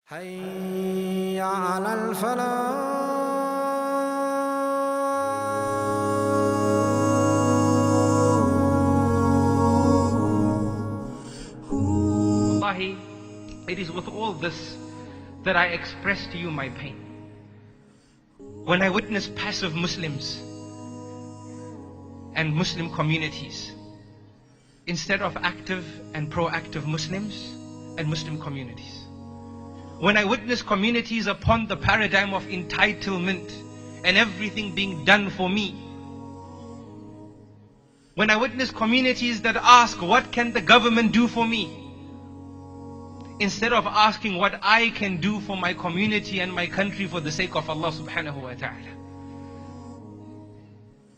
حي على الفلاح. Wallahi, it is with all this that I express to you my pain. When I witness passive Muslims and Muslim communities instead of active and proactive Muslims and Muslim communities. When I witness communities upon the paradigm of entitlement and everything being done for me. When I witness communities that ask, what can the government do for me? Instead of asking what I can do for my community and my country for the sake of Allah subhanahu wa ta'ala.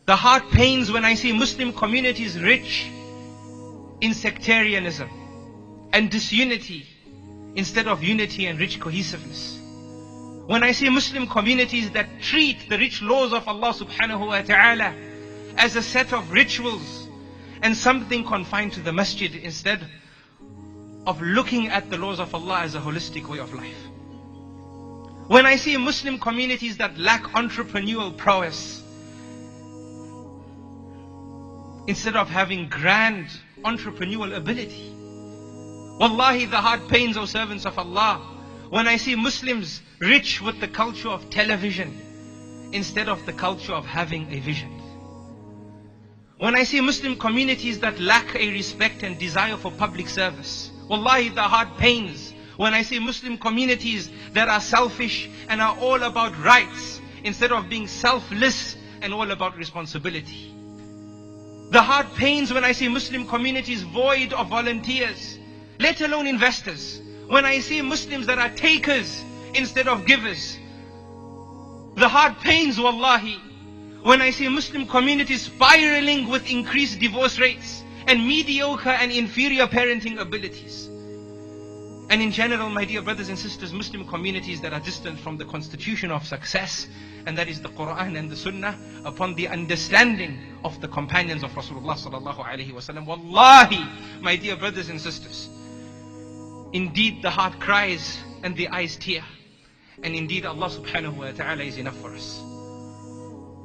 The heart pains when I see Muslim communities rich in sectarianism and disunity instead of unity and rich cohesiveness. When I see Muslim communities that treat the rich laws of Allah subhanahu wa ta'ala as a set of rituals and something confined to the masjid instead of looking at the laws of Allah as a holistic way of life. When I see Muslim communities that lack entrepreneurial prowess instead of having grand entrepreneurial ability. Wallahi, the heart pains, O servants of Allah, when I see Muslims rich with the culture of television instead of the culture of having a vision. When I see Muslim communities that lack a respect and desire for public service. Wallahi, the heart pains when I see Muslim communities that are selfish and are all about rights instead of being selfless and all about responsibility. The heart pains when I see Muslim communities void of volunteers, let alone investors. When I see Muslims that are takers instead of givers. The heart pains, wallahi, when I see Muslim communities spiraling with increased divorce rates and mediocre and inferior parenting abilities. And in general, my dear brothers and sisters, Muslim communities that are distant from the constitution of success, and that is the Quran and the Sunnah, upon the understanding of the companions of Rasulullah sallallahu alaihi wasallam. Wallahi, my dear brothers and sisters, indeed the heart cries and the eyes tear. And indeed Allah subhanahu wa ta'ala is enough for us.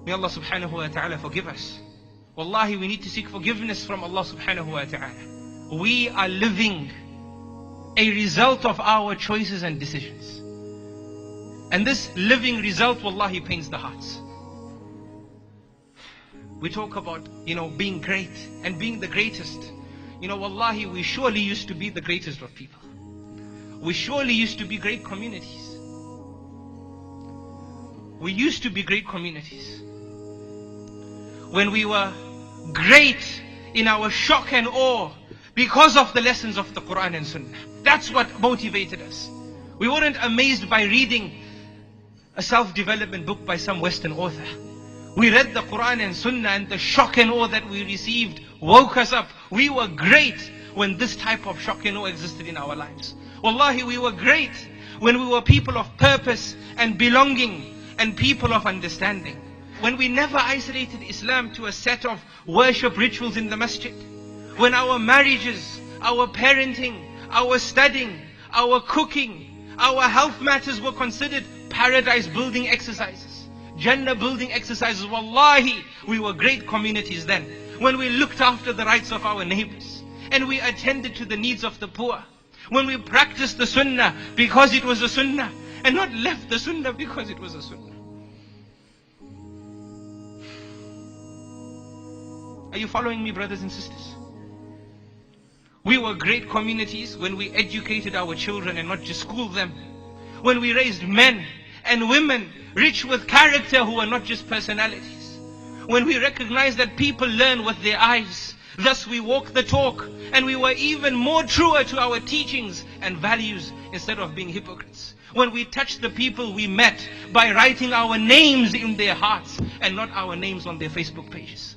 May Allah subhanahu wa ta'ala forgive us. Wallahi, we need to seek forgiveness from Allah subhanahu wa ta'ala. We are living a result of our choices and decisions. And this living result, wallahi, pains the hearts. We talk about, being great and being the greatest. Wallahi, we surely used to be the greatest of people. We surely used to be great communities. We used to be great communities. When we were great in our shock and awe because of the lessons of the Quran and Sunnah. That's what motivated us. We weren't amazed by reading a self-development book by some Western author. We read the Quran and Sunnah, and the shock and awe that we received woke us up. We were great when this type of shock and awe existed in our lives. Wallahi, we were great when we were people of purpose and belonging and people of understanding. When we never isolated Islam to a set of worship rituals in the masjid. When our marriages, our parenting, our studying, our cooking, our health matters were considered paradise building exercises, Jannah building exercises. Wallahi, we were great communities then. When we looked after the rights of our neighbors and we attended to the needs of the poor. When we practiced the Sunnah because it was a Sunnah and not left the Sunnah because it was a Sunnah. Are you following me, brothers and sisters? We were great communities when we educated our children and not just schooled them. When we raised men and women rich with character who are not just personalities. When we recognized that people learn with their eyes, thus we walk the talk, and we were even more truer to our teachings and values instead of being hypocrites. When we touched the people we met by writing our names in their hearts and not our names on their Facebook pages.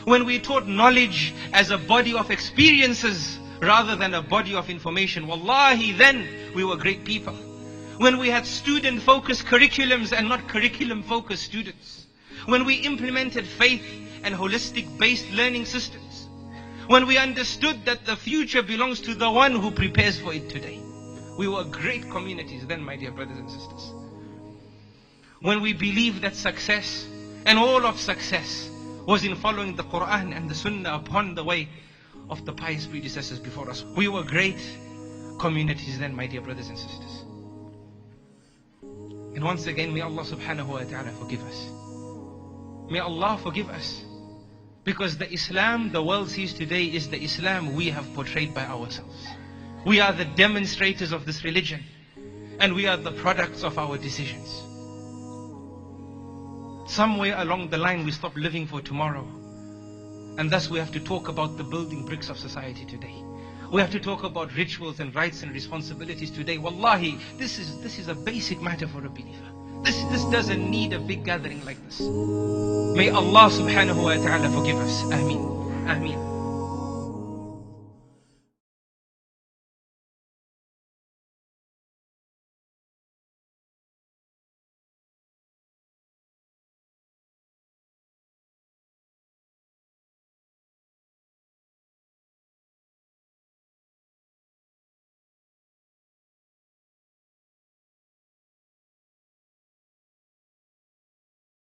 When we taught knowledge as a body of experiences rather than a body of information. Wallahi, then we were great people. When we had student-focused curriculums and not curriculum-focused students. When we implemented faith and holistic-based learning systems. When we understood that the future belongs to the one who prepares for it today. We were great communities then, my dear brothers and sisters. When we believed that success and all of success was in following the Quran and the Sunnah upon the way of the pious predecessors before us. We were great communities then, my dear brothers and sisters. And once again, may Allah subhanahu wa ta'ala forgive us. May Allah forgive us. Because the Islam the world sees today is the Islam we have portrayed by ourselves. We are the demonstrators of this religion, and we are the products of our decisions. Somewhere along the line we stop living for tomorrow, and thus we have to talk about the building bricks of society today. We have to talk about rituals and rights and responsibilities today. Wallahi, this is a basic matter for a believer. This doesn't need a big gathering like this. May Allah subhanahu wa ta'ala forgive us. Ameen. Ameen.